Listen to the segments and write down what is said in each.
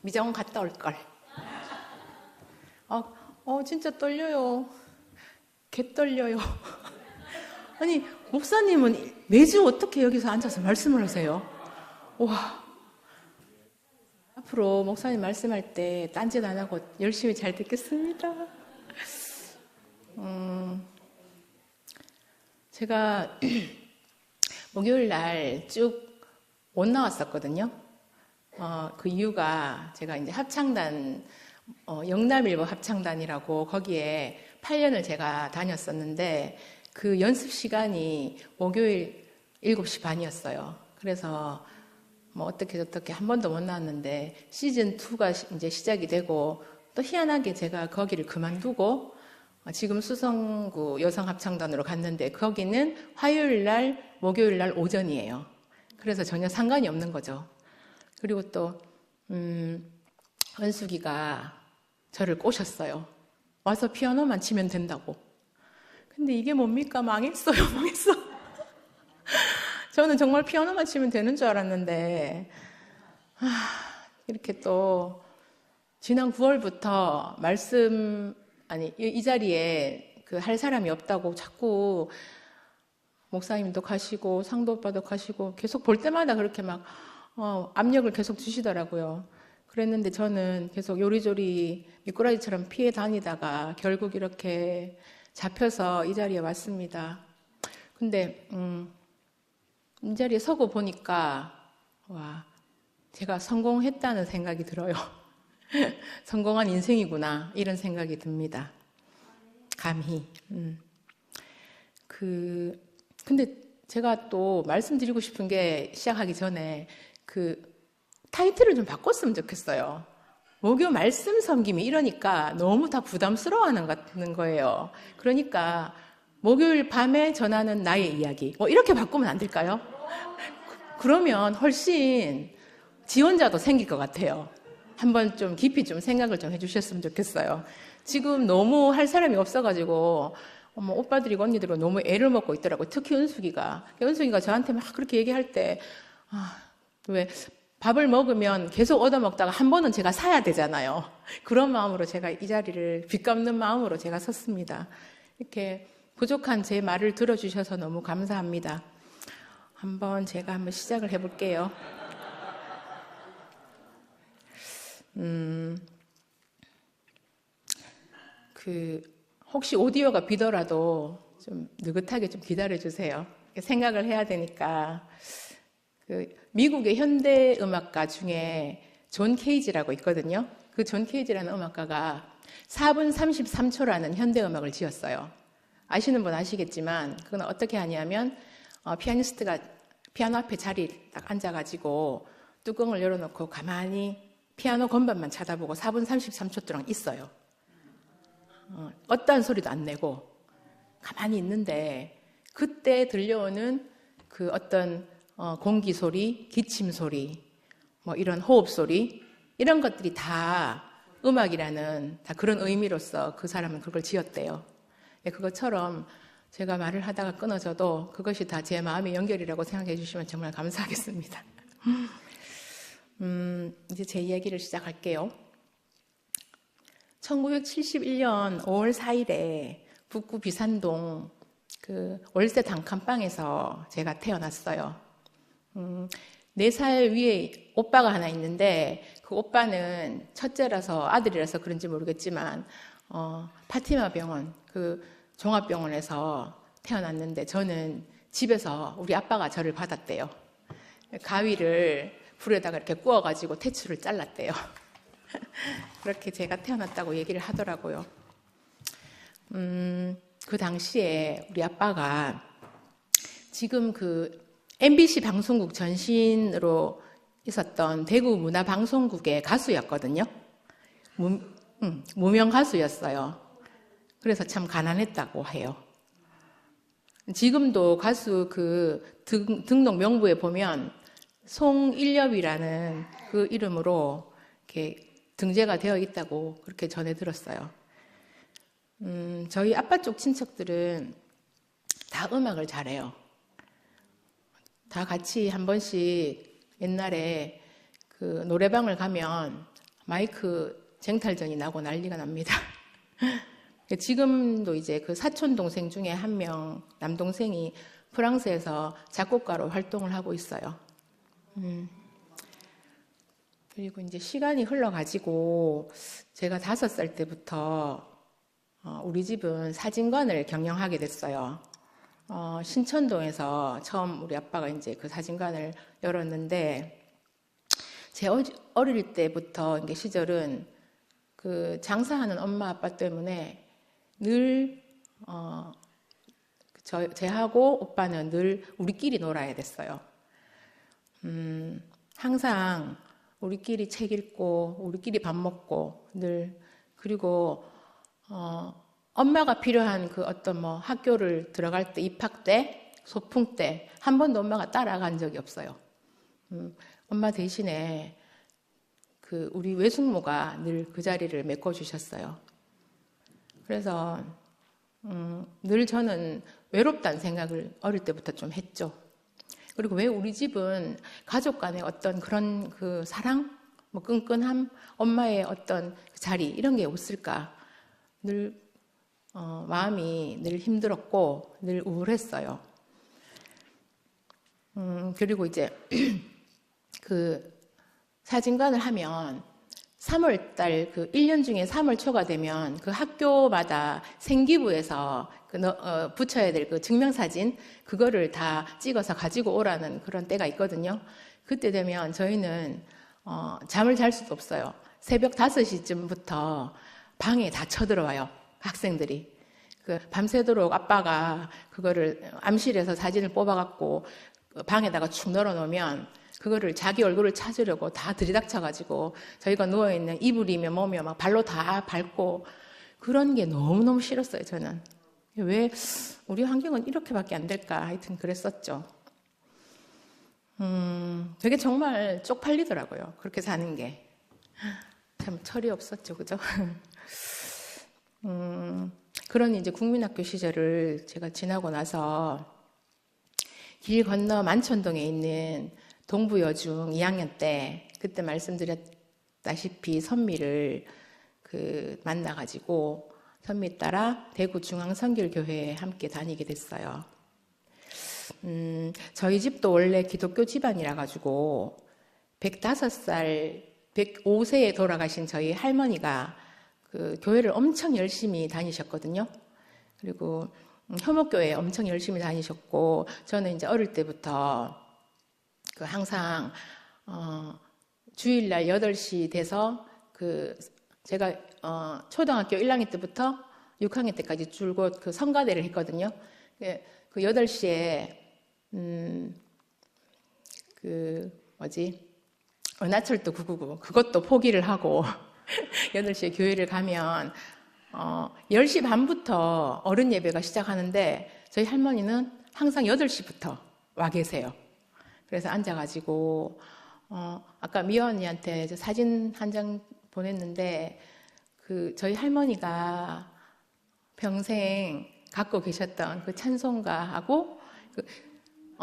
미장원 갔다 올걸. 진짜 떨려요. 개 떨려요. 아니, 목사님은 매주 어떻게 여기서 앉아서 말씀을 하세요? 와. 앞으로 목사님 말씀할 때 딴짓 안 하고 열심히 잘 듣겠습니다. 제가 목요일 날 쭉 못 나왔었거든요. 그 이유가 제가 이제 합창단, 영남일보 합창단이라고 거기에 8년을 제가 다녔었는데 그 연습 시간이 목요일 7시 반이었어요. 그래서 뭐 어떻게 한 번도 못 나왔는데 시즌2가 이제 시작이 되고 또 희한하게 제가 거기를 그만두고 지금 수성구 여성합창단으로 갔는데 거기는 화요일 날, 목요일 날 오전이에요. 그래서 전혀 상관이 없는 거죠. 그리고 또 은숙이가 저를 꼬셨어요. 와서 피아노만 치면 된다고. 근데 이게 뭡니까? 망했어요. 망했어. 저는 정말 피아노만 치면 되는 줄 알았는데 이렇게 또 지난 9월부터 이 자리에 할 사람이 없다고 자꾸 목사님도 가시고 상도 오빠도 가시고 계속 볼 때마다 그렇게 막 압력을 계속 주시더라고요. 그랬는데 저는 계속 요리조리 미꾸라지처럼 피해 다니다가 결국 이렇게 잡혀서 이 자리에 왔습니다. 근데 이 자리에 서고 보니까 제가 성공했다는 생각이 들어요. 성공한 인생이구나 이런 생각이 듭니다. 감히. 근데 제가 또 말씀드리고 싶은 게 시작하기 전에 타이틀을 좀 바꿨으면 좋겠어요. 목요 말씀 섬김이 이러니까 너무 다 부담스러워하는 거예요. 그러니까 목요일 밤에 전하는 나의 이야기 이렇게 바꾸면 안 될까요? 그러면 훨씬 지원자도 생길 것 같아요. 한번 좀 깊이 좀 생각을 좀 해주셨으면 좋겠어요. 지금 너무 할 사람이 없어가지고 오빠들이고 언니들이 너무 애를 먹고 있더라고요. 특히 은숙이가 저한테 막 그렇게 얘기할 때 왜 밥을 먹으면 계속 얻어먹다가 한 번은 제가 사야 되잖아요. 그런 마음으로 제가 이 자리를 빚갚는 마음으로 제가 섰습니다. 이렇게 부족한 제 말을 들어주셔서 너무 감사합니다. 제가 한번 시작을 해볼게요. 혹시 오디오가 비더라도 좀 느긋하게 좀 기다려주세요. 생각을 해야 되니까. 미국의 현대 음악가 중에 존 케이지라고 있거든요. 그 존 케이지라는 음악가가 4분 33초라는 현대 음악을 지었어요. 아시는 분 아시겠지만 그건 어떻게 하냐면 피아니스트가 피아노 앞에 자리에 딱 앉아가지고 뚜껑을 열어놓고 가만히 피아노 건반만 쳐다보고 4분 33초 동안 있어요. 어떠한 소리도 안 내고 가만히 있는데 그때 들려오는 어떤 공기 소리, 기침 소리, 이런 호흡 소리 이런 것들이 다 음악이라는 다 그런 의미로서 그 사람은 그걸 지었대요. 그것처럼 제가 말을 하다가 끊어져도 그것이 다 제 마음의 연결이라고 생각해 주시면 정말 감사하겠습니다. 이제 제 이야기를 시작할게요. 1971년 5월 4일에 북구 비산동 월세 단칸방에서 제가 태어났어요. 4살 위에 오빠가 하나 있는데 그 오빠는 첫째라서 아들이라서 그런지 모르겠지만 파티마 병원 종합병원에서 태어났는데 저는 집에서 우리 아빠가 저를 받았대요. 가위를 불에다가 이렇게 구워가지고 태추를 잘랐대요. 그렇게 제가 태어났다고 얘기를 하더라고요. 그 당시에 우리 아빠가 지금 MBC 방송국 전신으로 있었던 대구 문화방송국의 가수였거든요. 무명 가수였어요. 그래서 참 가난했다고 해요. 지금도 가수 등록 명부에 보면 송일엽이라는 그 이름으로 이렇게 등재가 되어 있다고 그렇게 전해 들었어요. 저희 아빠 쪽 친척들은 다 음악을 잘해요. 다 같이 한 번씩 옛날에 노래방을 가면 마이크 쟁탈전이 나고 난리가 납니다. 지금도 이제 그 사촌 동생 중에 한 명, 남동생이 프랑스에서 작곡가로 활동을 하고 있어요. 그리고 이제 시간이 흘러가지고 제가 5살 때부터 우리 집은 사진관을 경영하게 됐어요. 신천동에서 처음 우리 아빠가 이제 그 사진관을 열었는데 제 어릴 때부터 이게 시절은 그 장사하는 엄마 아빠 때문에 늘 제하고 오빠는 늘 우리끼리 놀아야 됐어요. 항상 우리끼리 책 읽고 우리끼리 밥 먹고 늘 그리고 엄마가 필요한 그 어떤 뭐 학교를 들어갈 때 입학 때 소풍 때 한 번도 엄마가 따라간 적이 없어요. 엄마 대신에 그 우리 외숙모가 늘 그 자리를 메꿔주셨어요. 그래서 늘 저는 외롭다는 생각을 어릴 때부터 좀 했죠. 그리고 왜 우리 집은 가족 간의 어떤 그런 그 사랑, 뭐 끈끈함, 엄마의 어떤 자리 이런 게 없을까? 늘 마음이 늘 힘들었고 늘 우울했어요. 그리고 이제 그 사진관을 하면 3월달 그 1년 중에 3월 초가 되면 그 학교마다 생기부에서 그 붙여야 될 그 증명사진 그거를 다 찍어서 가지고 오라는 그런 때가 있거든요. 그때 되면 저희는 잠을 잘 수도 없어요. 새벽 5시쯤부터 방에 다 쳐들어와요. 학생들이. 그 밤새도록 아빠가 그거를 암실에서 사진을 뽑아갖고 방에다가 축 널어놓으면 그거를 자기 얼굴을 찾으려고 다 들이닥쳐가지고 저희가 누워있는 이불이며 뭐며 막 발로 다 밟고 그런 게 너무너무 싫었어요, 저는. 왜 우리 환경은 이렇게밖에 안 될까? 하여튼 그랬었죠. 되게 정말 쪽팔리더라고요. 그렇게 사는 게. 참 철이 없었죠, 그죠? 그런 이제 국민학교 시절을 제가 지나고 나서 길 건너 만천동에 있는 동부여중 2학년 때 그때 말씀드렸다시피 선미를 만나가지고 선미 따라 대구 중앙선결교회에 함께 다니게 됐어요. 저희 집도 원래 기독교 집안이라 가지고 105살, 105세에 돌아가신 저희 할머니가 그 교회를 엄청 열심히 다니셨거든요. 그리고 효목교회 엄청 열심히 다니셨고 저는 이제 어릴 때부터 그 항상 주일날 8시 돼서 제가 초등학교 1학년 때부터 6학년 때까지 줄곧 그 성가대를 했거든요. 그 8시에 은하철도 999 그것도 포기를 하고 8시에 교회를 가면 10시 반부터 어른 예배가 시작하는데 저희 할머니는 항상 8시부터 와 계세요. 그래서 앉아가지고 아까 미화 언니한테 사진 한 장 보냈는데 저희 할머니가 평생 갖고 계셨던 그 찬송가하고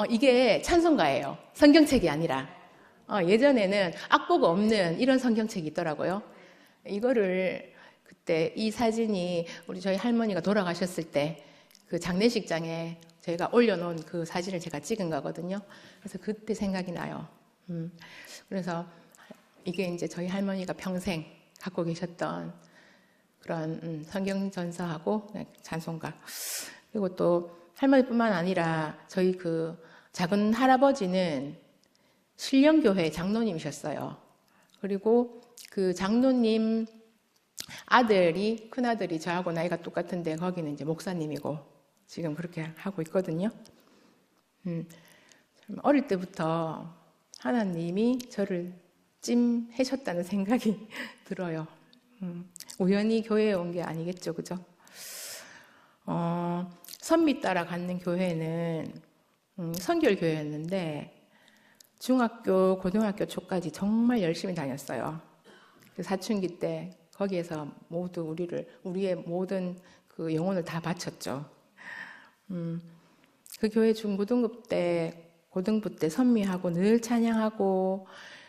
이게 찬송가예요. 성경책이 아니라 예전에는 악보가 없는 이런 성경책이 있더라고요. 이거를 그때 이 사진이 저희 할머니가 돌아가셨을 때 그 장례식장에 제가 올려놓은 그 사진을 제가 찍은 거거든요. 그래서 그때 생각이 나요. 그래서 이게 이제 저희 할머니가 평생 갖고 계셨던 그런 성경전서하고 찬송가. 그리고 또 할머니뿐만 아니라 저희 그 작은 할아버지는 신령교회 장로님이셨어요. 그리고 그 장로님 큰아들이 저하고 나이가 똑같은데 거기는 이제 목사님이고 지금 그렇게 하고 있거든요. 어릴 때부터 하나님이 저를 찜해셨다는 생각이 들어요. 우연히 교회에 온 게 아니겠죠, 그죠? 선미 따라 갖는 교회는 선결교회였는데 중학교, 고등학교 초까지 정말 열심히 다녔어요. 사춘기 때 거기에서 모두 우리의 모든 그 영혼을 다 바쳤죠. 그 교회 중고등부 때 선미하고 늘 찬양하고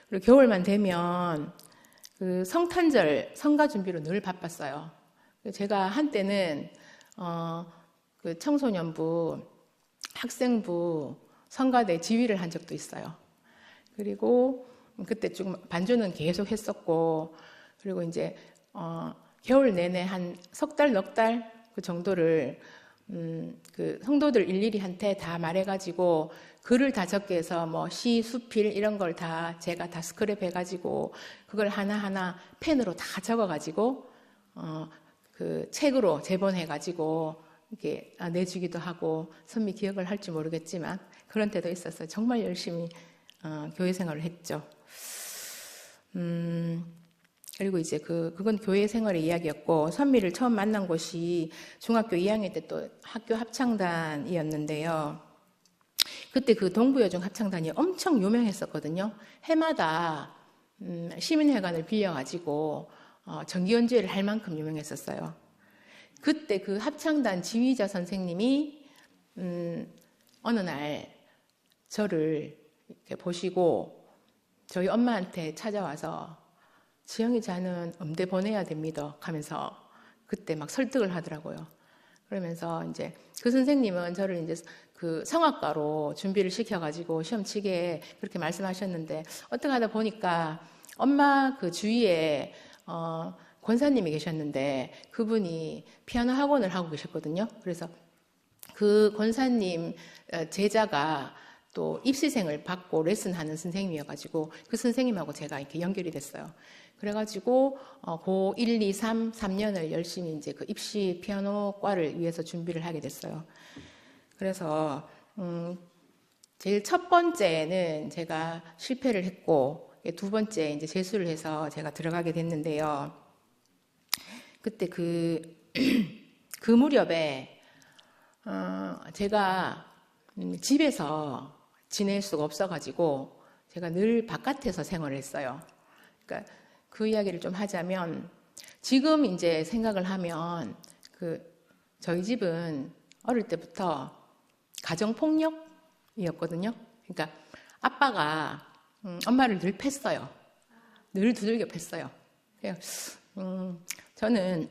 그리고 겨울만 되면 그 성탄절 성가 준비로 늘 바빴어요. 제가 한때는 그 청소년부, 학생부 성가대 지휘를 한 적도 있어요. 그리고 그때 좀 반주는 계속 했었고, 그리고 이제 겨울 내내 한 석 달, 넉 달 그 정도를 그 성도들 일일이 한테 다 말해가지고 글을 다 적게 해서 뭐 시, 수필 이런 걸 다 제가 다 스크랩 해가지고 그걸 하나하나 펜으로 다 적어가지고 그 책으로 제본해가지고 이렇게 내주기도 하고, 선미 기억을 할지 모르겠지만 그런 때도 있었어요. 정말 열심히 교회 생활을 했죠. 그리고 이제 그건 교회 생활의 이야기였고, 선미를 처음 만난 곳이 중학교 2학년 때 또 학교 합창단이었는데요. 그때 그 동부여중 합창단이 엄청 유명했었거든요. 해마다 시민회관을 빌려가지고 정기 연주회를 할 만큼 유명했었어요. 그때 그 합창단 지휘자 선생님이 어느 날 저를 이렇게 보시고 저희 엄마한테 찾아와서 지영이 자는 음대 보내야 됩니다 하면서 그때 막 설득을 하더라고요. 그러면서 이제 그 선생님은 저를 이제 그 성악가로 준비를 시켜가지고 시험 치게 그렇게 말씀하셨는데, 어떻게 하다 보니까 엄마 그 주위에 권사님이 계셨는데 그분이 피아노 학원을 하고 계셨거든요. 그래서 그 권사님 제자가 또 입시생을 받고 레슨하는 선생님이어가지고 그 선생님하고 제가 이렇게 연결이 됐어요. 그래가지고 고 1, 2, 3, 3년을 열심히 이제 그 입시 피아노과를 위해서 준비를 하게 됐어요. 그래서 제일 첫 번째는 제가 실패를 했고, 두 번째 이제 재수를 해서 제가 들어가게 됐는데요. 그때 그 무렵에 제가 집에서 지낼 수가 없어가지고 제가 늘 바깥에서 생활을 했어요. 그러니까 그 이야기를 좀 하자면, 지금 이제 생각을 하면 저희 집은 어릴 때부터 가정폭력이었거든요. 그러니까 아빠가 엄마를 늘 팼어요. 늘 두들겨 팼어요. 저는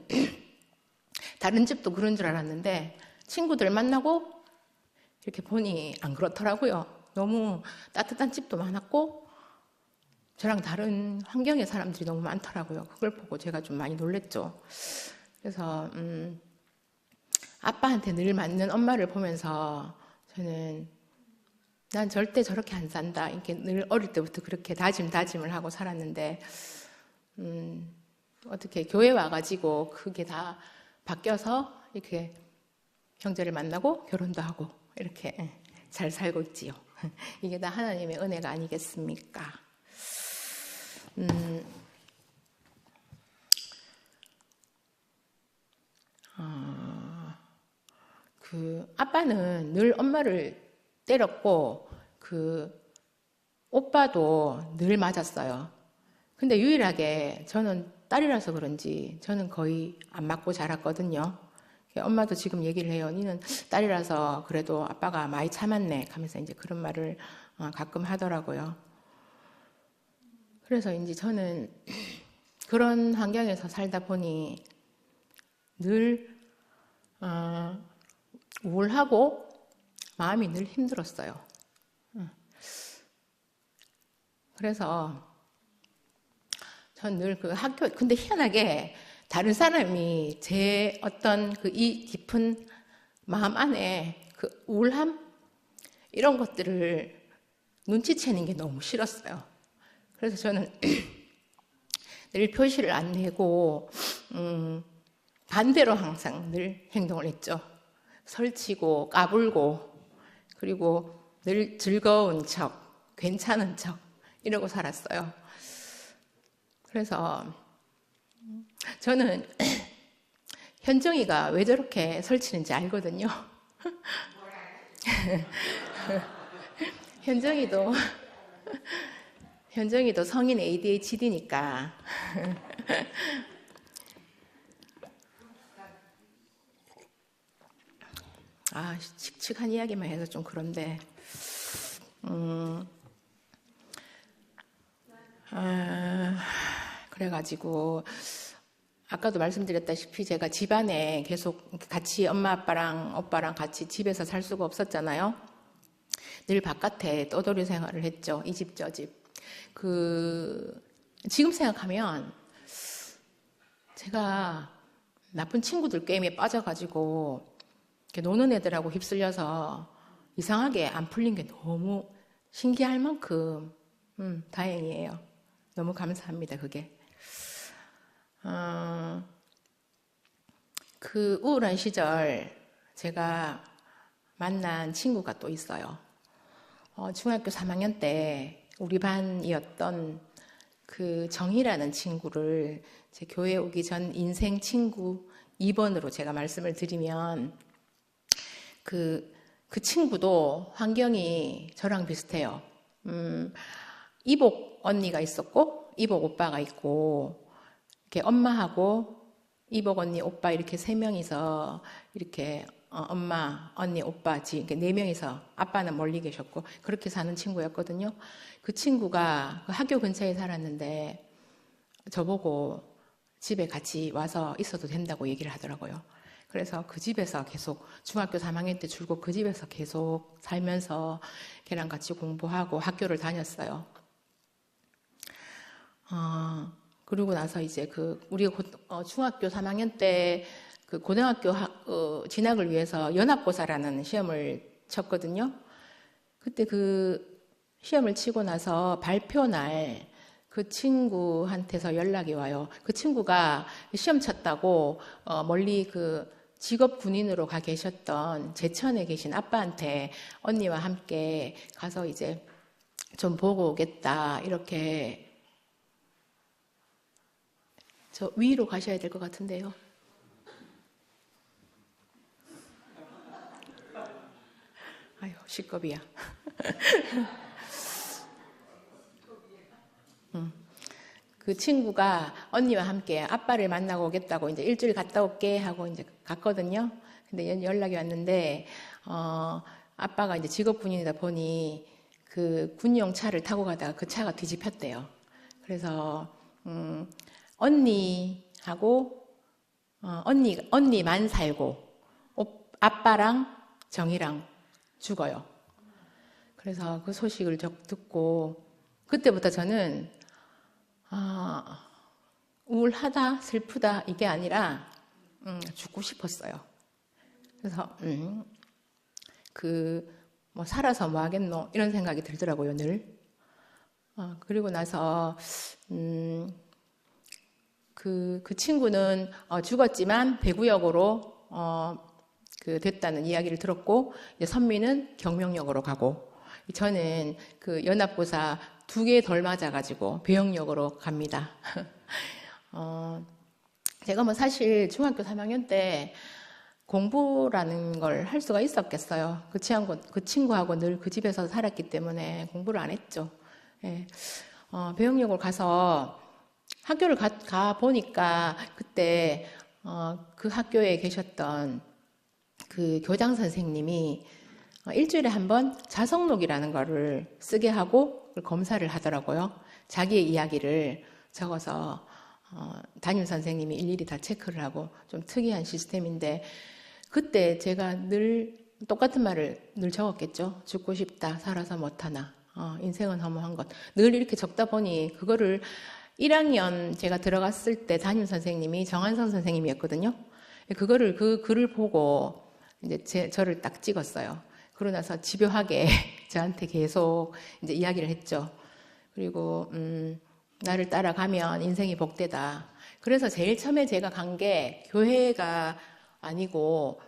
다른 집도 그런 줄 알았는데 친구들 만나고 이렇게 보니 안 그렇더라고요. 너무 따뜻한 집도 많았고 저랑 다른 환경의 사람들이 너무 많더라고요. 그걸 보고 제가 좀 많이 놀랬죠. 그래서 아빠한테 늘 맞는 엄마를 보면서 저는 난 절대 저렇게 안 산다, 이렇게 늘 어릴 때부터 그렇게 다짐을 하고 살았는데 어떻게 교회 와가지고 그게 다 바뀌어서 이렇게 형제를 만나고 결혼도 하고 이렇게 잘 살고 있지요. 이게 다 하나님의 은혜가 아니겠습니까? 아빠는 늘 엄마를 때렸고 오빠도 늘 맞았어요. 근데 유일하게 저는 딸이라서 그런지 저는 거의 안 맞고 자랐거든요. 엄마도 지금 얘기를 해요. 니는 딸이라서 그래도 아빠가 많이 참았네 하면서 이제 그런 말을 가끔 하더라고요. 그래서 이제 저는 그런 환경에서 살다 보니 늘 우울하고 마음이 늘 힘들었어요. 그래서 전 늘 그 근데 희한하게 다른 사람이 제 어떤 이 깊은 마음 안에 그 우울함 이런 것들을 눈치채는 게 너무 싫었어요. 그래서 저는 늘 표시를 안 내고 반대로 항상 늘 행동을 했죠. 설치고 까불고 그리고 늘 즐거운 척, 괜찮은 척 이러고 살았어요. 그래서 저는 현정이가 왜 저렇게 설치는지 알거든요. 현정이도 성인 ADHD니까 칙칙한 이야기만 해서 좀 그런데 그래가지고 아까도 말씀드렸다시피 제가 집안에 계속 같이 엄마 아빠랑 오빠랑 같이 집에서 살 수가 없었잖아요. 늘 바깥에 떠돌이 생활을 했죠. 이 집 저 집. 지금 생각하면 제가 나쁜 친구들 게임에 빠져가지고 이렇게 노는 애들하고 휩쓸려서 이상하게 안 풀린 게 너무 신기할 만큼 다행이에요. 너무 감사합니다. 그게. 그 우울한 시절 제가 만난 친구가 또 있어요. 중학교 3학년 때 우리 반이었던 그 정희라는 친구를 제 교회 오기 전 인생 친구 2번으로 제가 말씀을 드리면 그 친구도 환경이 저랑 비슷해요. 이복 언니가 있었고 이복 오빠가 있고 이렇게 엄마하고 이복 언니 오빠 이렇게 3명이서 이렇게 엄마 언니 오빠 이렇게 4명이서 아빠는 멀리 계셨고 그렇게 사는 친구였거든요. 그 친구가 그 학교 근처에 살았는데 저보고 집에 같이 와서 있어도 된다고 얘기를 하더라고요. 그래서 그 집에서 계속 중학교 3학년 때 줄곧 그 집에서 계속 살면서 걔랑 같이 공부하고 학교를 다녔어요. 그러고 나서 이제 우리가 중학교 3학년 때 그 고등학교 진학을 위해서 연합고사라는 시험을 쳤거든요. 그때 그 시험을 치고 나서 발표 날 그 친구한테서 연락이 와요. 그 친구가 시험 쳤다고 멀리 그 직업 군인으로 가 계셨던 제천에 계신 아빠한테 언니와 함께 가서 이제 좀 보고 오겠다 이렇게. 저 위로 가셔야 될 것 같은데요. 아유, 시겁이야. 그 친구가 언니와 함께 아빠를 만나고 오겠다고 이제 일주일 갔다 올게 하고 이제 갔거든요. 근데 연락이 왔는데, 아빠가 이제 직업 군인이다 보니 그 군용 차를 타고 가다가 그 차가 뒤집혔대요. 그래서, 언니하고, 언니만 살고, 아빠랑 정이랑 죽어요. 그래서 그 소식을 듣고, 그때부터 저는, 우울하다, 슬프다, 이게 아니라, 죽고 싶었어요. 그래서, 살아서 뭐 하겠노? 이런 생각이 들더라고요, 늘. 그리고 나서, 그 친구는 죽었지만 배구역으로 됐다는 이야기를 들었고 이제 선미는 경명역으로 가고 저는 그 연합고사 2개 덜 맞아가지고 배영역으로 갑니다. 제가 뭐 사실 중학교 3학년 때 공부라는 걸 할 수가 있었겠어요. 그 친구하고 늘 그 집에서 살았기 때문에 공부를 안 했죠. 예. 배영역을 가서 학교를 가 보니까 그때 그 학교에 계셨던 그 교장 선생님이 일주일에 한 번 자성록이라는 거를 쓰게 하고 검사를 하더라고요. 자기의 이야기를 적어서 담임 선생님이 일일이 다 체크를 하고 좀 특이한 시스템인데 그때 제가 늘 똑같은 말을 늘 적었겠죠. 죽고 싶다, 살아서 못하나, 인생은 허무한 것. 늘 이렇게 적다 보니 그거를 1학년 제가 들어갔을 때 담임 선생님이 정한선 선생님이었거든요. 그거를 그 글을 보고 이제 저를 딱 찍었어요. 그러고 나서 집요하게 저한테 계속 이제 이야기를 했죠. 그리고 나를 따라가면 인생이 복되다. 그래서 제일 처음에 제가 간 게 교회가 아니고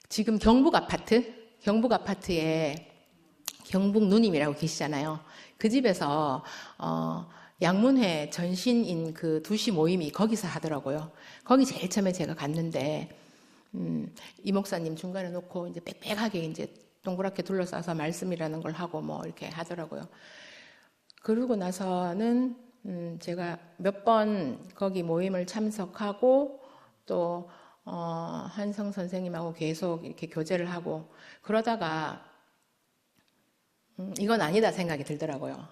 지금 경북 아파트에 경북 누님이라고 계시잖아요. 그 집에서 양문회 전신인 그 2시 모임이 거기서 하더라고요. 거기 제일 처음에 제가 갔는데 이 목사님 중간에 놓고 이제 빽빽하게 이제 동그랗게 둘러싸서 말씀이라는 걸 하고 뭐 이렇게 하더라고요. 그러고 나서는 제가 몇 번 거기 모임을 참석하고 또 한성 선생님하고 계속 이렇게 교제를 하고 그러다가 이건 아니다 생각이 들더라고요.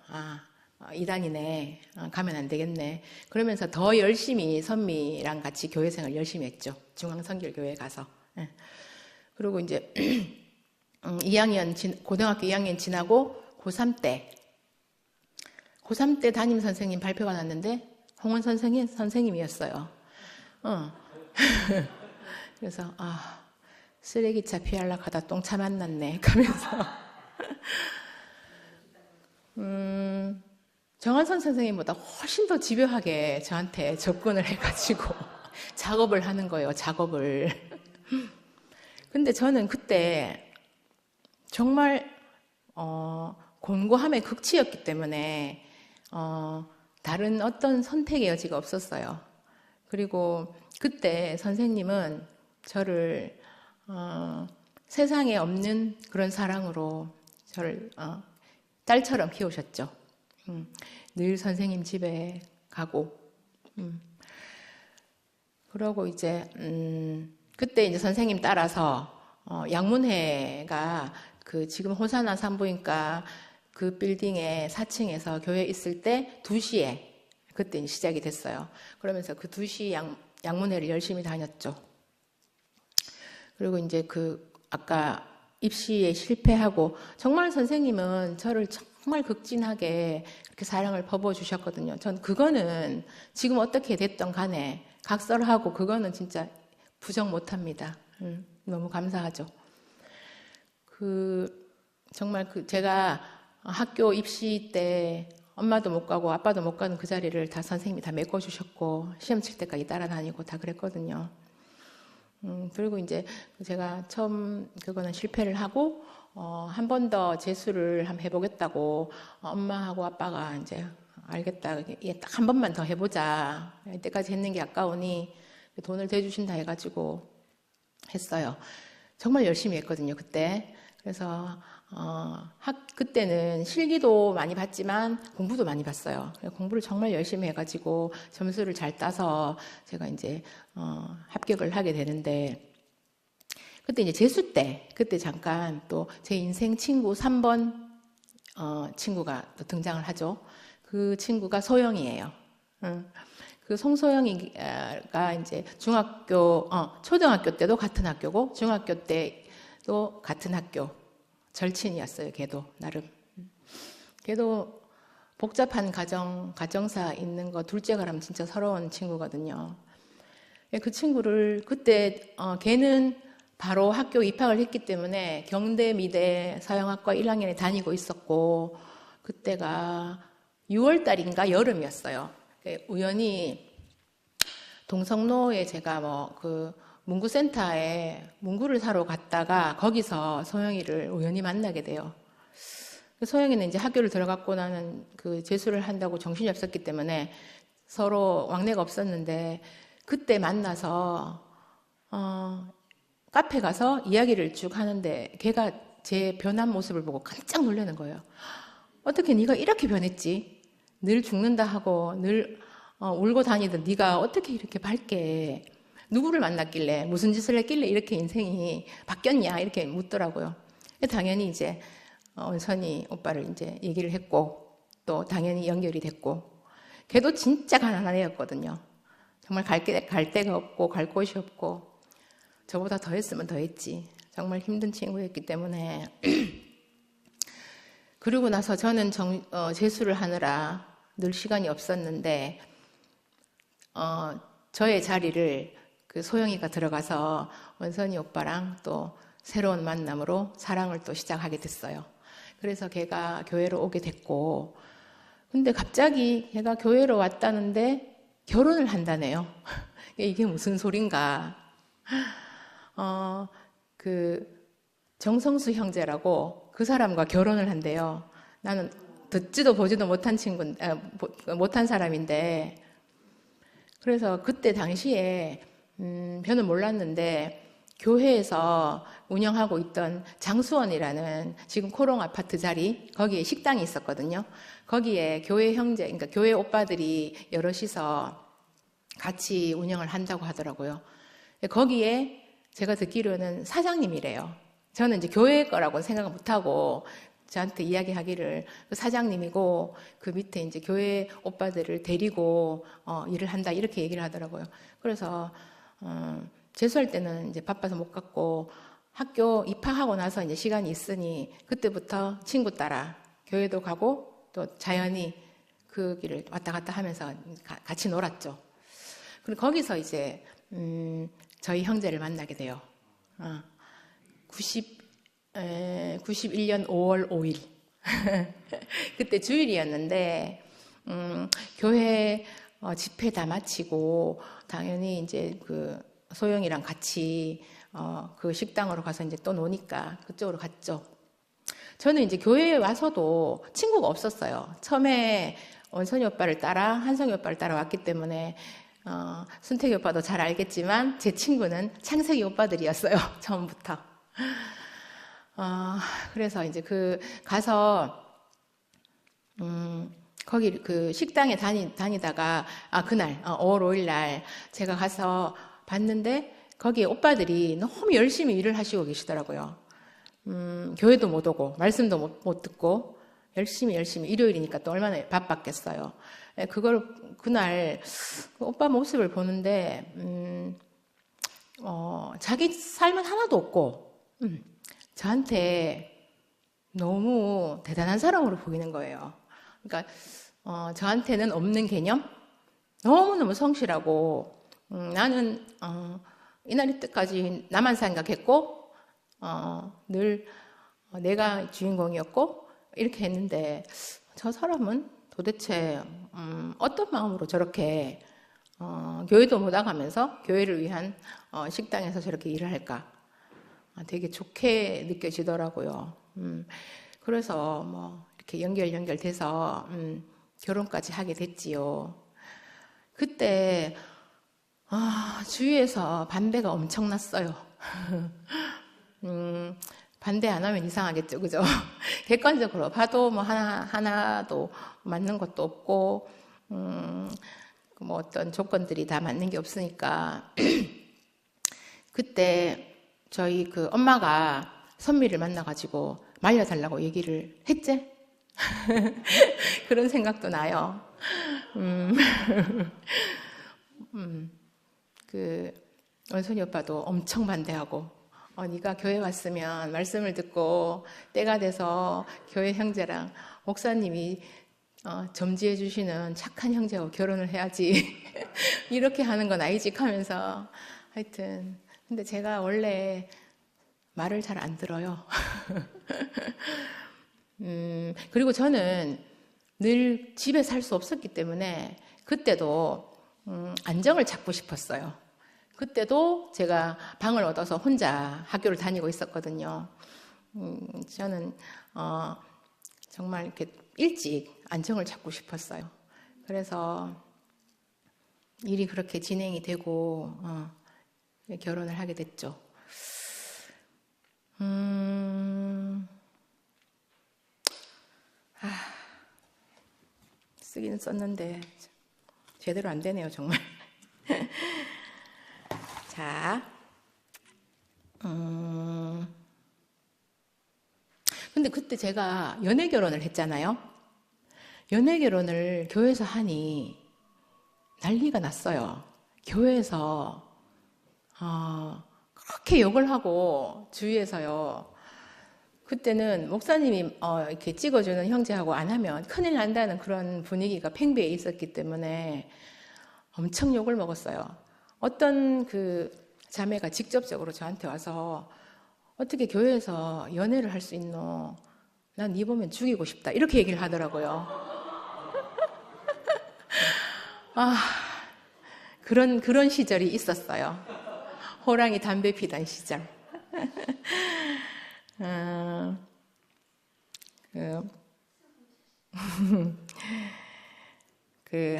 이단이네. 가면 안 되겠네. 그러면서 더 열심히 선미랑 같이 교회 생활 열심히 했죠. 중앙선결교회 가서. 예. 그리고 이제 2학년 고등학교 2학년 지나고 고3 때 담임 선생님 발표가 났는데 홍원 선생님이었어요. 그래서 쓰레기차 피하려고 하다 똥차 만났네 하면서 정한선 선생님보다 훨씬 더 집요하게 저한테 접근을 해가지고 작업을 하는 거예요. 작업을. 근데 저는 그때 정말 곤고함의 극치였기 때문에 다른 어떤 선택의 여지가 없었어요. 그리고 그때 선생님은 저를 세상에 없는 그런 사랑으로 저를 딸처럼 키우셨죠. 늘 선생님 집에 가고 그러고 이제 그때 이제 선생님 따라서 양문회가 그 지금 호사나 산부인과 그 빌딩의 4층에서 교회 있을 때 2시에 그때 시작이 됐어요. 그러면서 그 2시 양문회를 열심히 다녔죠. 그리고 이제 아까 입시에 실패하고 정말 선생님은 저를 정말 극진하게 그렇게 사랑을 퍼부어주셨거든요. 전 그거는 지금 어떻게 됐던 간에 각설하고 그거는 진짜 부정 못합니다. 너무 감사하죠. 정말 제가 학교 입시 때 엄마도 못 가고 아빠도 못 가는 그 자리를 다 선생님이 다 메꿔주셨고 시험 칠 때까지 따라다니고 다 그랬거든요. 그리고 이제 제가 처음 그거는 실패를 하고 한 번 더 재수를 한번 해보겠다고 엄마하고 아빠가 이제 알겠다. 딱 한 번만 더 해보자. 이때까지 했는 게 아까우니 돈을 대주신다 해가지고 했어요. 정말 열심히 했거든요, 그때. 그래서 그때는 실기도 많이 봤지만 공부도 많이 봤어요. 공부를 정말 열심히 해가지고 점수를 잘 따서 제가 이제 합격을 하게 되는데 그때 이제 재수 때 그때 잠깐 또 제 인생 친구 3번 친구가 또 등장을 하죠. 그 친구가 소영이에요. 그 송소영이가 이제 초등학교 때도 같은 학교고 중학교 때도 같은 학교 절친이었어요. 걔도 나름. 걔도 복잡한 가정사 있는 거 둘째가라면 진짜 서러운 친구거든요. 그 친구를 그때 걔는 바로 학교 입학을 했기 때문에 경대 미대 서영학과 1학년에 다니고 있었고 그때가 6월 달인가 여름이었어요. 우연히 동성로에 제가 문구센터에 문구를 사러 갔다가 거기서 소영이를 우연히 만나게 돼요. 소영이는 이제 학교를 들어갔고 나는 재수를 한다고 정신이 없었기 때문에 서로 왕래가 없었는데 그때 만나서 카페 가서 이야기를 쭉 하는데 걔가 제 변한 모습을 보고 깜짝 놀라는 거예요. 어떻게 네가 이렇게 변했지? 늘 죽는다 하고 늘 울고 다니던 네가 어떻게 이렇게 밝게 누구를 만났길래 무슨 짓을 했길래 이렇게 인생이 바뀌었냐 이렇게 묻더라고요. 당연히 이제 원선이 오빠를 이제 얘기를 했고 또 당연히 연결이 됐고 걔도 진짜 가난한 애였거든요. 정말 갈 데가 없고 갈 곳이 없고 저보다 더 했으면 더 했지. 정말 힘든 친구였기 때문에 그러고 나서 저는 재수를 하느라 늘 시간이 없었는데 저의 자리를 소영이가 들어가서 원선이 오빠랑 또 새로운 만남으로 사랑을 또 시작하게 됐어요. 그래서 걔가 교회로 오게 됐고 근데 갑자기 걔가 교회로 왔다는데 결혼을 한다네요. 이게 무슨 소린가. 정성수 형제라고 그 사람과 결혼을 한대요. 나는 듣지도 보지도 못한 사람인데 그래서 그때 당시에 저는 몰랐는데 교회에서 운영하고 있던 장수원이라는 지금 코롱 아파트 자리 거기에 식당이 있었거든요. 거기에 교회 형제, 그러니까 교회 오빠들이 여럿이서 같이 운영을 한다고 하더라고요. 거기에 제가 듣기로는 사장님이래요. 저는 이제 교회 거라고 생각을 못하고 저한테 이야기하기를 그 사장님이고 그 밑에 이제 교회 오빠들을 데리고 일을 한다 이렇게 얘기를 하더라고요. 그래서 재수할 때는 이제 바빠서 못 갔고 학교 입학하고 나서 이제 시간이 있으니 그때부터 친구 따라 교회도 가고 또 자연히 그 길을 왔다 갔다 하면서 같이 놀았죠. 그리고 거기서 이제 저희 형제를 만나게 돼요. 91년 5월 5일. 그때 주일이었는데, 교회 집회 다 마치고, 당연히 이제 그 소영이랑 같이 그 식당으로 가서 이제 또 노니까 그쪽으로 갔죠. 저는 이제 교회에 와서도 친구가 없었어요. 처음에 원선이 오빠를 따라, 한성이 오빠를 따라 왔기 때문에, 순택이 오빠도 잘 알겠지만, 제 친구는 창석이 오빠들이었어요. 처음부터. 그래서 이제 가서, 거기 그 식당에 다니다가, 그날, 5월 5일 날 제가 가서 봤는데, 거기에 오빠들이 너무 열심히 일을 하시고 계시더라고요. 교회도 못 오고, 말씀도 못 듣고, 열심히 일요일이니까 또 얼마나 바빴겠어요. 그날, 오빠 모습을 보는데, 자기 삶은 하나도 없고, 저한테 너무 대단한 사람으로 보이는 거예요. 그러니까 저한테는 없는 개념? 너무너무 성실하고 나는 이날이 때까지 나만 생각했고 늘 내가 주인공이었고 이렇게 했는데 저 사람은 도대체 어떤 마음으로 저렇게 교회도 못 나가면서 교회를 위한 식당에서 저렇게 일을 할까? 되게 좋게 느껴지더라고요. 그래서 뭐 이렇게 연결돼서 결혼까지 하게 됐지요. 그때 주위에서 반대가 엄청났어요. 반대 안 하면 이상하겠죠, 그죠? 객관적으로 봐도 뭐 하나도 맞는 것도 없고 뭐 어떤 조건들이 다 맞는 게 없으니까 그때 저희 그 엄마가 선미를 만나가지고 말려달라고 얘기를 했지? 그런 생각도 나요. 그 원순이 오빠도 엄청 반대하고 네가 교회 왔으면 말씀을 듣고 때가 돼서 교회 형제랑 목사님이 점지해 주시는 착한 형제와 결혼을 해야지 이렇게 하는 건 아니지 하면서 하여튼 근데 제가 원래 말을 잘 안 들어요. 그리고 저는 늘 집에 살 수 없었기 때문에 그때도 안정을 찾고 싶었어요. 그때도 제가 방을 얻어서 혼자 학교를 다니고 있었거든요. 저는 정말 이렇게 일찍 안정을 찾고 싶었어요. 그래서 일이 그렇게 진행이 되고 결혼을 하게 됐죠. 쓰기는 썼는데 제대로 안 되네요, 정말. 자, 근데 그때 제가 연애 결혼을 했잖아요. 연애 결혼을 교회에서 하니 난리가 났어요. 교회에서 그렇게 욕을 하고 주위에서요. 그때는 목사님이 이렇게 찍어주는 형제하고 안 하면 큰일 난다는 그런 분위기가 팽배해 있었기 때문에 엄청 욕을 먹었어요. 어떤 그 자매가 직접적으로 저한테 와서 어떻게 교회에서 연애를 할 수 있노? 난 네 보면 죽이고 싶다. 이렇게 얘기를 하더라고요. 그런 시절이 있었어요. 호랑이 담배 피던 시절.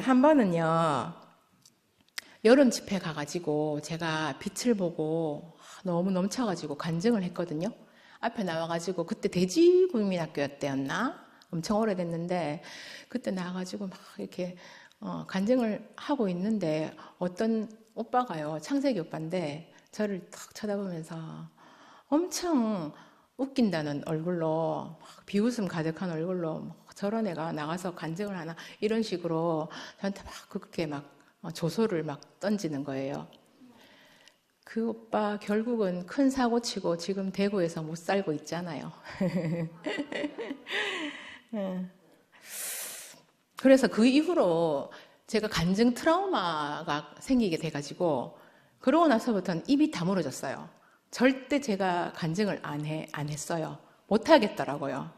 한 번은요, 여름 집회 가가지고 제가 빛을 보고 너무 넘쳐가지고 간증을 했거든요. 앞에 나와가지고 그때 대지국민학교였대였나? 엄청 오래됐는데 그때 나와가지고 막 이렇게 간증을 하고 있는데 어떤 오빠가요, 창세기 오빠인데 저를 탁 쳐다보면서 엄청 웃긴다는 얼굴로 막 비웃음 가득한 얼굴로 막 저런 애가 나가서 간증을 하나 이런 식으로 저한테 막 그렇게 막 조소를 막 던지는 거예요. 그 오빠 결국은 큰 사고 치고 지금 대구에서 못 살고 있잖아요. 그래서 그 이후로 제가 간증 트라우마가 생기게 돼가지고 그러고 나서부터는 입이 다물어졌어요. 절대 제가 간증을 안 했어요. 못 하겠더라고요.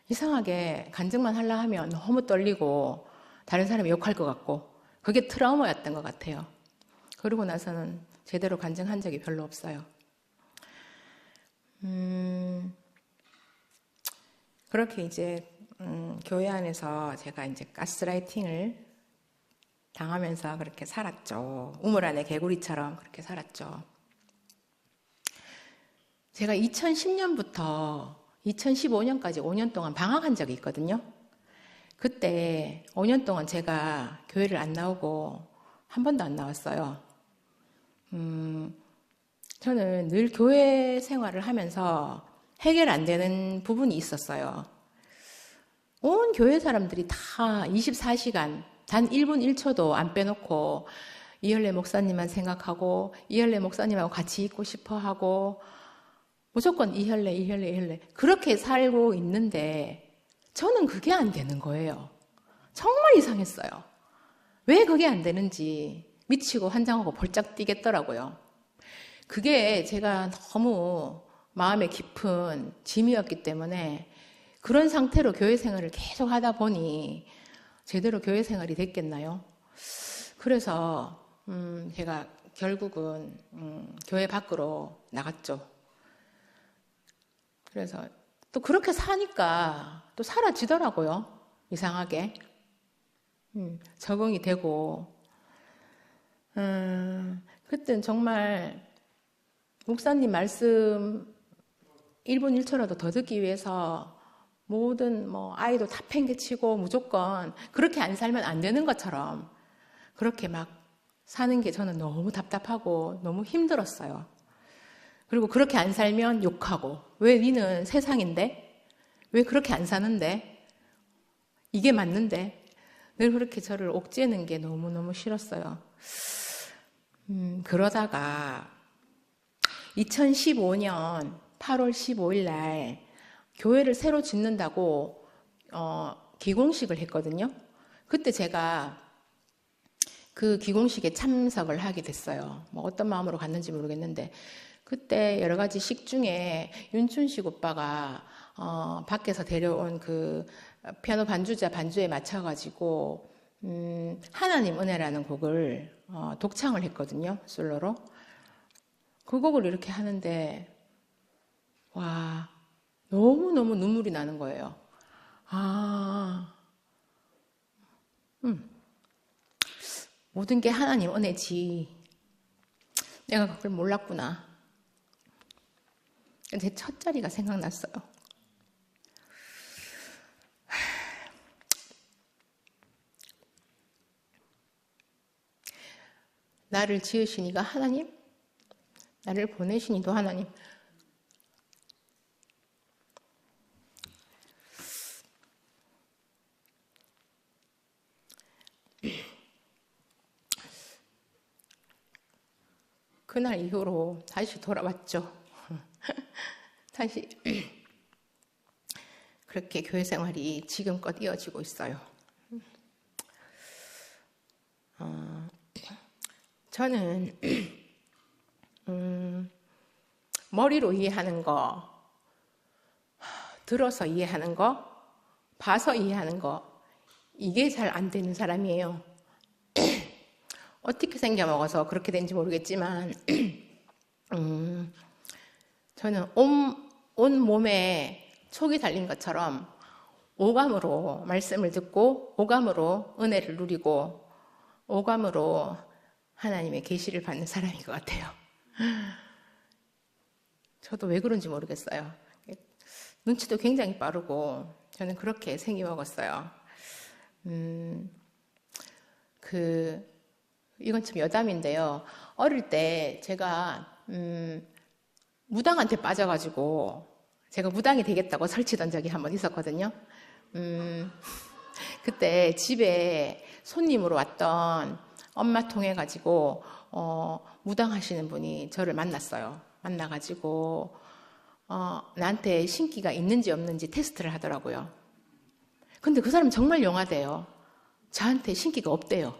이상하게 간증만 하려 하면 너무 떨리고 다른 사람이 욕할 것 같고 그게 트라우마였던 것 같아요. 그러고 나서는 제대로 간증한 적이 별로 없어요. 그렇게 이제 교회 안에서 제가 이제 가스라이팅을 당하면서 그렇게 살았죠. 우물 안에 개구리처럼 그렇게 살았죠. 제가 2010년부터 2015년까지 5년 동안 방학한 적이 있거든요. 그때 5년 동안 제가 교회를 안 나오고 한 번도 안 나왔어요. 저는 늘 교회 생활을 하면서 해결 안 되는 부분이 있었어요. 온 교회 사람들이 다 24시간 단 1분 1초도 안 빼놓고 이현래 목사님만 생각하고 이현래 목사님하고 같이 있고 싶어 하고 무조건 이현래 그렇게 살고 있는데 저는 그게 안 되는 거예요. 정말 이상했어요. 왜 그게 안 되는지 미치고 환장하고 벌짝 뛰겠더라고요. 그게 제가 너무 마음에 깊은 짐이었기 때문에 그런 상태로 교회 생활을 계속 하다 보니 제대로 교회 생활이 됐겠나요? 그래서 제가 결국은 교회 밖으로 나갔죠. 그래서 또 그렇게 사니까 또 사라지더라고요. 이상하게. 적응이 되고 그땐 정말 목사님 말씀 1분 1초라도 더 듣기 위해서 모든 아이도 다 팽개치고 무조건 그렇게 안 살면 안 되는 것처럼 그렇게 막 사는 게 저는 너무 답답하고 너무 힘들었어요. 그리고 그렇게 안 살면 욕하고 왜 니는 세상인데? 왜 그렇게 안 사는데? 이게 맞는데? 늘 그렇게 저를 옥죄는 게 너무너무 싫었어요. 그러다가 2015년 8월 15일 날 교회를 새로 짓는다고 기공식을 했거든요. 그때 제가 그 기공식에 참석을 하게 됐어요. 어떤 마음으로 갔는지 모르겠는데 그때 여러 가지 식 중에 윤춘식 오빠가 밖에서 데려온 그 피아노 반주자 반주에 맞춰가지고 하나님 은혜라는 곡을 독창을 했거든요. 솔로로. 그 곡을 이렇게 하는데 와 너무너무 눈물이 나는 거예요. 모든 게 하나님 은혜지. 내가 그걸 몰랐구나. 제 첫 자리가 생각났어요. 나를 지으신 이가 하나님, 나를 보내신 이도 하나님. 그날 이후로 다시 돌아왔죠. 다시 그렇게 교회 생활이 지금껏 이어지고 있어요. 저는 머리로 이해하는 거, 들어서 이해하는 거, 봐서 이해하는 거 이게 잘 안 되는 사람이에요. 어떻게 생겨먹어서 그렇게 된지 모르겠지만 저는 온 몸에 촉이 달린 것처럼 오감으로 말씀을 듣고 오감으로 은혜를 누리고 오감으로 하나님의 계시를 받는 사람인 것 같아요. 저도 왜 그런지 모르겠어요. 눈치도 굉장히 빠르고 저는 그렇게 생겨먹었어요. 이건 참 여담인데요. 어릴 때 제가 무당한테 빠져가지고 제가 무당이 되겠다고 설치던 적이 한번 있었거든요. 그때 집에 손님으로 왔던 엄마 통해 가지고 무당 하시는 분이 저를 만났어요. 만나가지고 나한테 신기가 있는지 없는지 테스트를 하더라고요. 근데 그 사람 정말 용하대요. 저한테 신기가 없대요.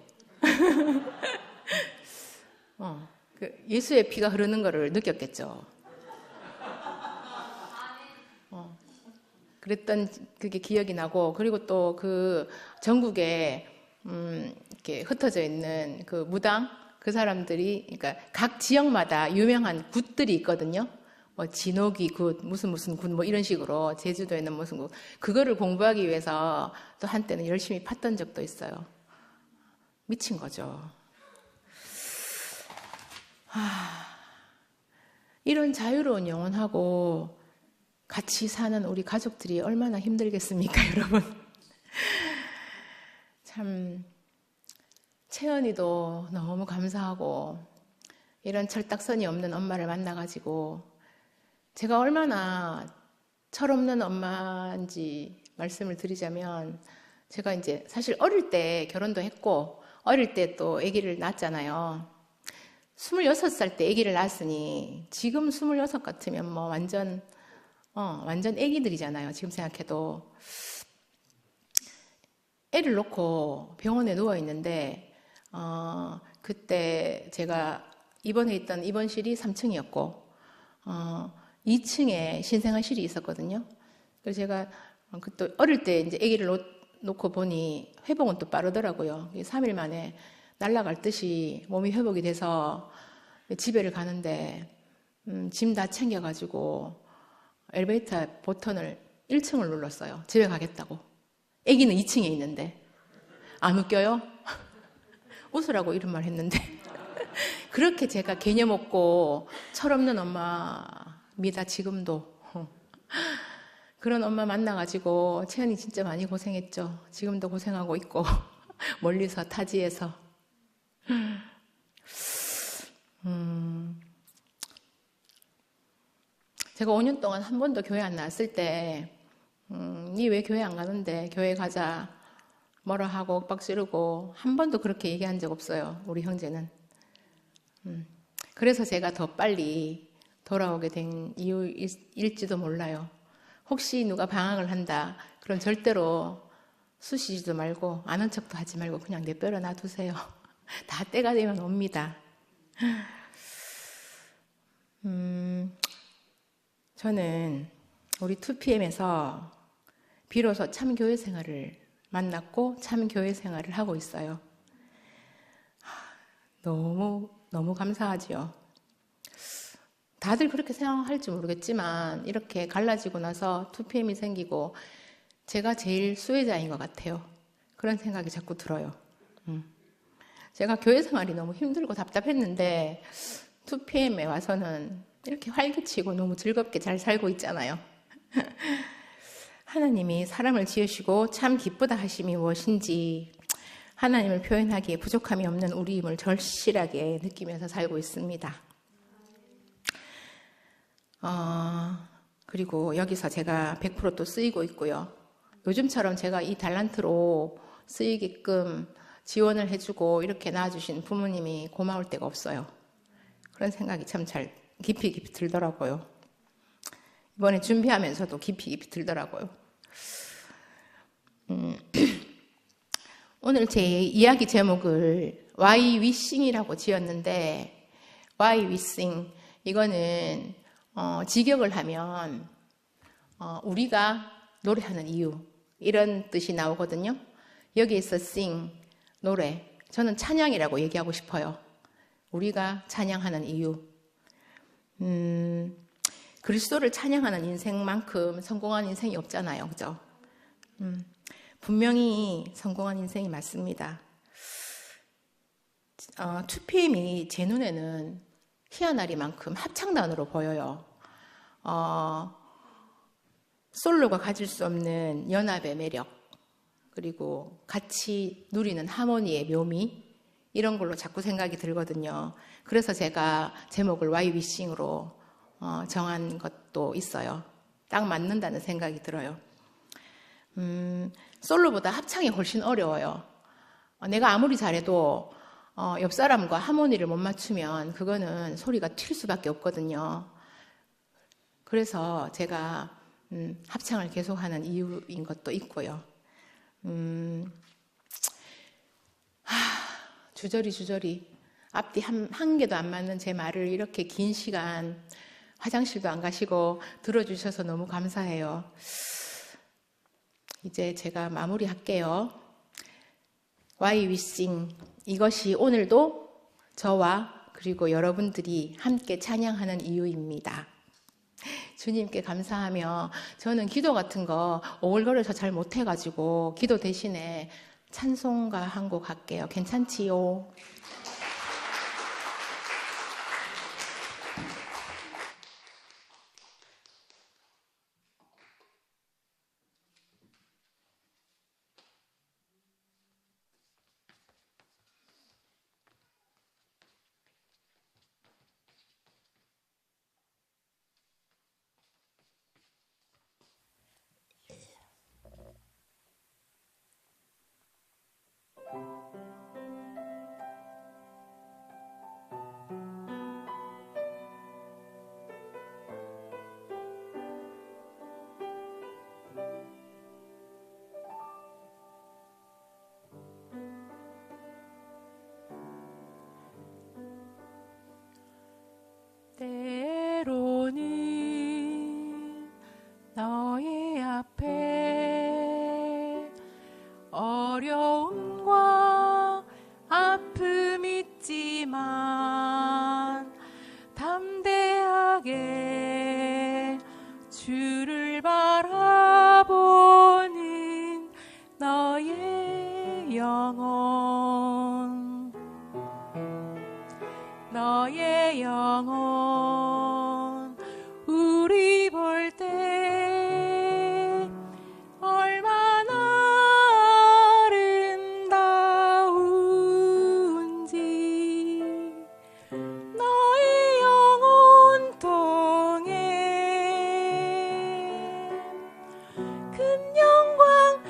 예수의 피가 흐르는 거를 느꼈겠죠. 그랬던 그게 기억이 나고, 그리고 또 그 전국에 이렇게 흩어져 있는 그 무당 그 사람들이, 그러니까 각 지역마다 유명한 굿들이 있거든요. 뭐 진옥이 굿, 무슨 굿, 뭐 이런 식으로 제주도에는 무슨 굿, 그거를 공부하기 위해서 또 한때는 열심히 팠던 적도 있어요. 미친 거죠. 이런 자유로운 영혼하고 같이 사는 우리 가족들이 얼마나 힘들겠습니까, 여러분? 참 채연이도 너무 감사하고, 이런 철딱선이 없는 엄마를 만나가지고 제가 얼마나 철없는 엄마인지 말씀을 드리자면, 제가 이제 사실 어릴 때 결혼도 했고 어릴 때 또 아기를 낳았잖아요. 26살 때 아기를 낳았으니 지금 26 같으면 뭐 완전 아기들이잖아요. 지금 생각해도. 애를 놓고 병원에 누워 있는데 그때 제가 입원해 있던 입원실이 3층이었고 2층에 신생아실이 있었거든요. 그래서 제가 그때 어릴 때 이제 아기를 놓고 보니 회복은 또 빠르더라고요. 3일 만에 날아갈 듯이 몸이 회복이 돼서 집에를 가는데 짐 다 챙겨가지고 엘리베이터 버튼을 1층을 눌렀어요. 집에 가겠다고. 아기는 2층에 있는데. 안 웃겨요? 웃으라고 이런 말 했는데. 그렇게 제가 개념 없고 철없는 엄마입니다, 지금도. 그런 엄마 만나가지고 채연이 진짜 많이 고생했죠. 지금도 고생하고 있고 멀리서 타지에서. 제가 5년 동안 한 번도 교회 안 나왔을 때 니 왜 교회 안 가는데 교회 가자 뭐라 하고 윽박 지르고 한 번도 그렇게 얘기한 적 없어요, 우리 형제는. 그래서 제가 더 빨리 돌아오게 된 이유일지도 몰라요. 혹시 누가 방황을 한다, 그럼 절대로 쑤시지도 말고 아는 척도 하지 말고 그냥 내버려 놔두세요. 다 때가 되면 옵니다. 저는 우리 2PM에서 비로소 참 교회 생활을 만났고 참 교회 생활을 하고 있어요. 너무 감사하지요. 다들 그렇게 생각할지 모르겠지만 이렇게 갈라지고 나서 2PM이 생기고 제가 제일 수혜자인 것 같아요. 그런 생각이 자꾸 들어요. 제가 교회 생활이 너무 힘들고 답답했는데 2PM에 와서는 이렇게 활기치고 너무 즐겁게 잘 살고 있잖아요. 하나님이 사람을 지으시고 참 기쁘다 하심이 무엇인지 하나님을 표현하기에 부족함이 없는 우리임을 절실하게 느끼면서 살고 있습니다. 그리고 여기서 제가 100% 또 쓰이고 있고요. 요즘처럼 제가 이 달란트로 쓰이게끔 지원을 해주고 이렇게 낳아주신 부모님이 고마울 때가 없어요. 그런 생각이 참 잘 깊이 들더라고요. 이번에 준비하면서도 깊이 들더라고요. 오늘 제 이야기 제목을 Why We Sing이라고 지었는데, Why We Sing, 이거는 직역을 하면 우리가 노래하는 이유, 이런 뜻이 나오거든요. 여기에서 sing, 노래, 저는 찬양이라고 얘기하고 싶어요. 우리가 찬양하는 이유. 그리스도를 찬양하는 인생만큼 성공한 인생이 없잖아요, 그죠? 분명히 성공한 인생이 맞습니다. 2PM이 제 눈에는 희한하리만큼 합창단으로 보여요. 솔로가 가질 수 없는 연합의 매력, 그리고 같이 누리는 하모니의 묘미, 이런 걸로 자꾸 생각이 들거든요. 그래서 제가 제목을 Why We Sing으로 정한 것도 있어요. 딱 맞는다는 생각이 들어요. 솔로보다 합창이 훨씬 어려워요. 내가 아무리 잘해도 옆 사람과 하모니를 못 맞추면 그거는 소리가 튈 수밖에 없거든요. 그래서 제가 합창을 계속하는 이유인 것도 있고요. 주저리 앞뒤 한 개도 안 맞는 제 말을 이렇게 긴 시간 화장실도 안 가시고 들어주셔서 너무 감사해요. 이제 제가 마무리할게요. Why we sing. 이것이 오늘도 저와 그리고 여러분들이 함께 찬양하는 이유입니다. 주님께 감사하며 저는 기도 같은 거 오글거려서 잘 못해가지고 기도 대신에 찬송가 한 곡 할게요. 괜찮지요? 때로는 너의 앞에 어려움과 아픔 있지만 담대하게 주를 바라보는 너의 영혼, 너의 영혼 우리 볼 때 얼마나 아름다운지 너의 영혼 통해 큰 영광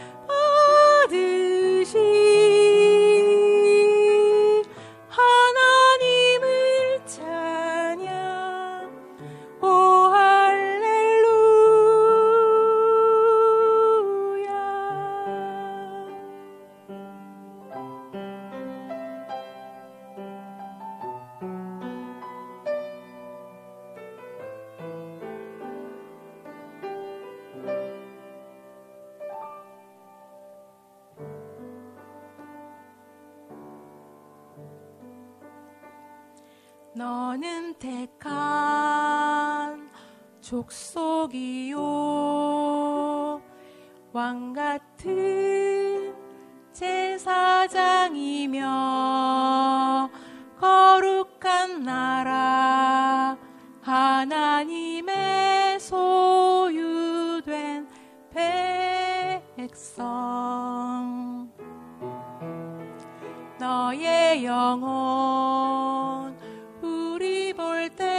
받으시 하나님을 찬양 오 너는 택한 족속이요 왕같은 제사장이며 거룩한 나라 하나님의 소유된 백성 너의 영혼 우리 볼 때